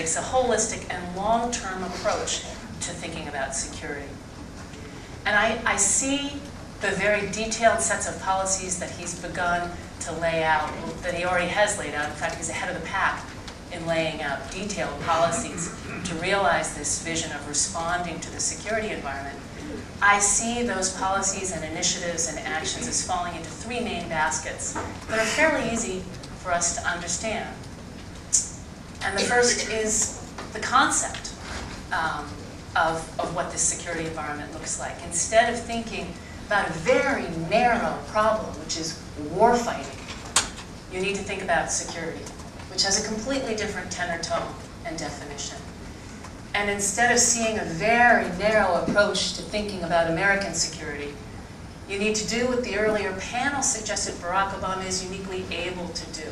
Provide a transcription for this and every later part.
takes a holistic and long-term approach to thinking about security. And I see the very detailed sets of policies that he's begun to lay out, that he already has laid out. In fact, he's ahead of the pack in laying out detailed policies to realize this vision of responding to the security environment. I see those policies and initiatives and actions as falling into three main baskets that are fairly easy for us to understand. And the first is the concept of what this security environment looks like. Instead of thinking about a very narrow problem, which is warfighting, you need to think about security, which has a completely different tenor, tone, and definition. And instead of seeing a very narrow approach to thinking about American security, you need to do what the earlier panel suggested Barack Obama is uniquely able to do,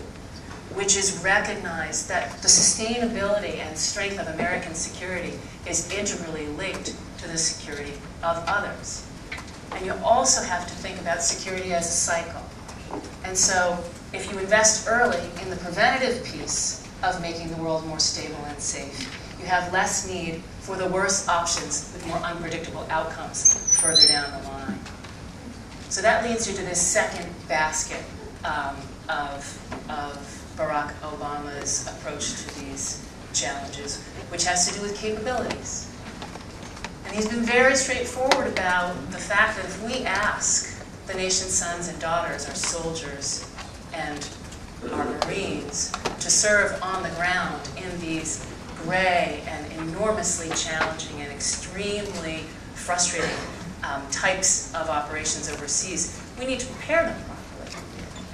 which is recognize that the sustainability and strength of American security is integrally linked to the security of others. And you also have to think about security as a cycle. And so if you invest early in the preventative piece of making the world more stable and safe, you have less need for the worst options with more unpredictable outcomes further down the line. So that leads you to this second basket of Barack Obama's approach to these challenges, which has to do with capabilities. And he's been very straightforward about the fact that if we ask the nation's sons and daughters, our soldiers and our Marines, to serve on the ground in these gray and enormously challenging and extremely frustrating types of operations overseas, we need to prepare them properly.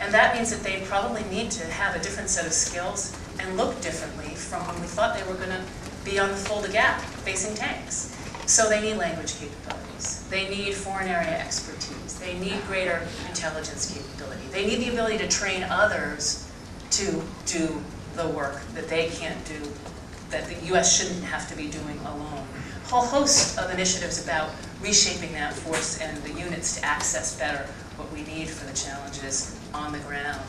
And that means that they probably need to have a different set of skills and look differently from when we thought they were going to be on the Fulda Gap facing tanks. So they need language capabilities. They need foreign area expertise. They need greater intelligence capability. They need the ability to train others to do the work that they can't do, that the U.S. shouldn't have to be doing alone. A whole host of initiatives about reshaping that force and the units to access better what we need for the challenges on the ground.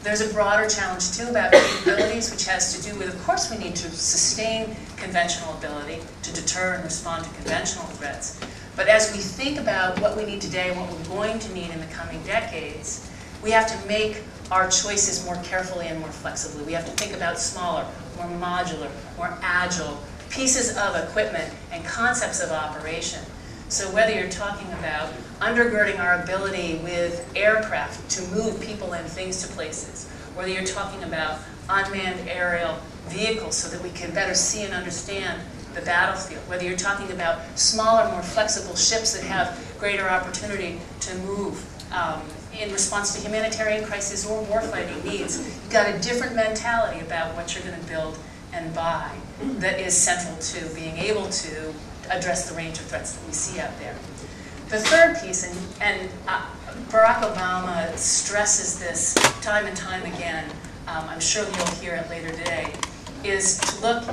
There's a broader challenge, too, about capabilities, which has to do with, of course, we need to sustain conventional ability to deter and respond to conventional threats. But as we think about what we need today and what we're going to need in the coming decades, we have to make our choices more carefully and more flexibly. We have to think about smaller, more modular, more agile pieces of equipment and concepts of operation. So whether you're talking about undergirding our ability with aircraft to move people and things to places, whether you're talking about unmanned aerial vehicles so that we can better see and understand the battlefield, whether you're talking about smaller, more flexible ships that have greater opportunity to move in response to humanitarian crisis or warfighting needs, you've got a different mentality about what you're going to build and buy that is central to being able to address the range of threats that we see out there. The third piece, and Barack Obama stresses this time and time again, I'm sure you'll hear it later today, is to look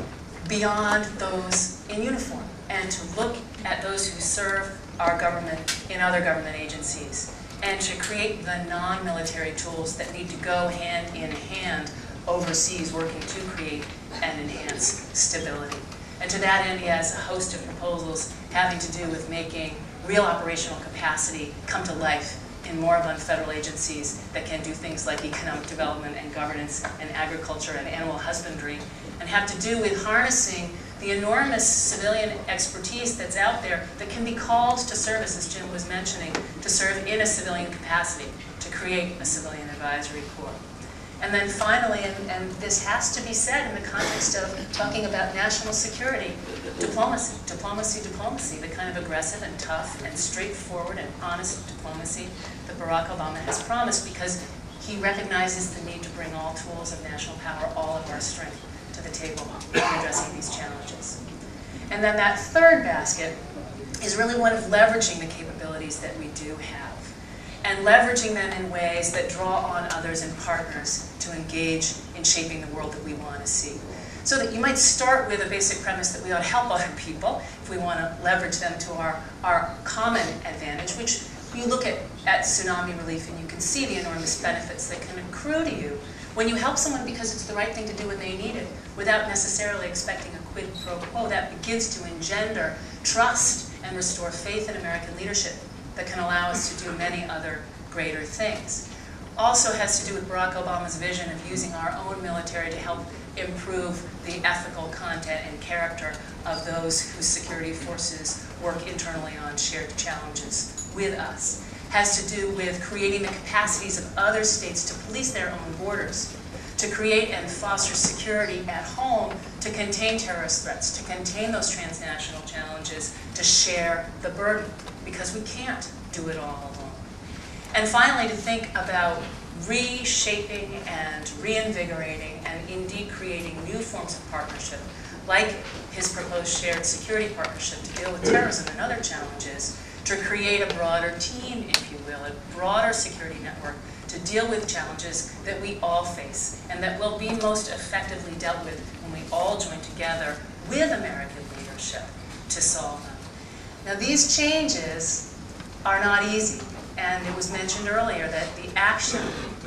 beyond those in uniform and to look at those who serve our government in other government agencies and to create the non-military tools that need to go hand in hand overseas working to create and enhance stability. And to that end, he has a host of proposals having to do with making real operational capacity come to life in moribund federal agencies that can do things like economic development and governance and agriculture and animal husbandry, and have to do with harnessing the enormous civilian expertise that's out there that can be called to service, as Jim was mentioning, to serve in a civilian capacity, to create a civilian advisory corps. And then finally, and this has to be said in the context of talking about national security, diplomacy, the kind of aggressive and tough and straightforward and honest diplomacy that Barack Obama has promised, because he recognizes the need to bring all tools of national power, all of our strength, to the table in addressing these challenges. And then that third basket is really one of leveraging the capabilities that we do have, and leveraging them in ways that draw on others and partners to engage in shaping the world that we want to see. So that you might start with a basic premise that we ought to help other people if we want to leverage them to our common advantage, which you look at tsunami relief and you can see the enormous benefits that can accrue to you When you help someone because it's the right thing to do when they need it, without necessarily expecting a quid pro quo, that begins to engender trust and restore faith in American leadership that can allow us to do many other greater things. Also has to do with Barack Obama's vision of using our own military to help improve the ethical content and character of those whose security forces work internally on shared challenges with us. Has to do with creating the capacities of other states to police their own borders, to create and foster security at home, to contain terrorist threats, to contain those transnational challenges, to share the burden, because we can't do it all alone. And finally, to think about reshaping and reinvigorating and indeed creating new forms of partnership, like his proposed shared security partnership to deal with terrorism and other challenges, to create a broader team, if you will, a broader security network to deal with challenges that we all face and that will be most effectively dealt with when we all join together with American leadership to solve them. Now, these changes are not easy. And it was mentioned earlier that the action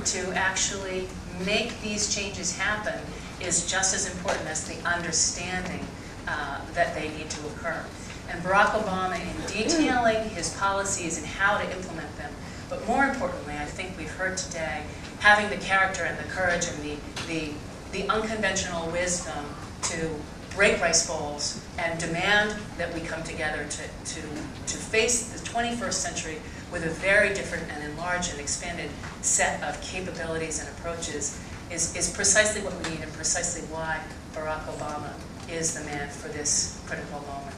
to actually make these changes happen is just as important as the understanding that they need to occur. And Barack Obama, in detailing his policies and how to implement them, but more importantly, I think we've heard today, having the character and the courage and the unconventional wisdom to break rice bowls and demand that we come together to face the 21st century with a very different and enlarged and expanded set of capabilities and approaches is precisely what we need and precisely why Barack Obama is the man for this critical moment.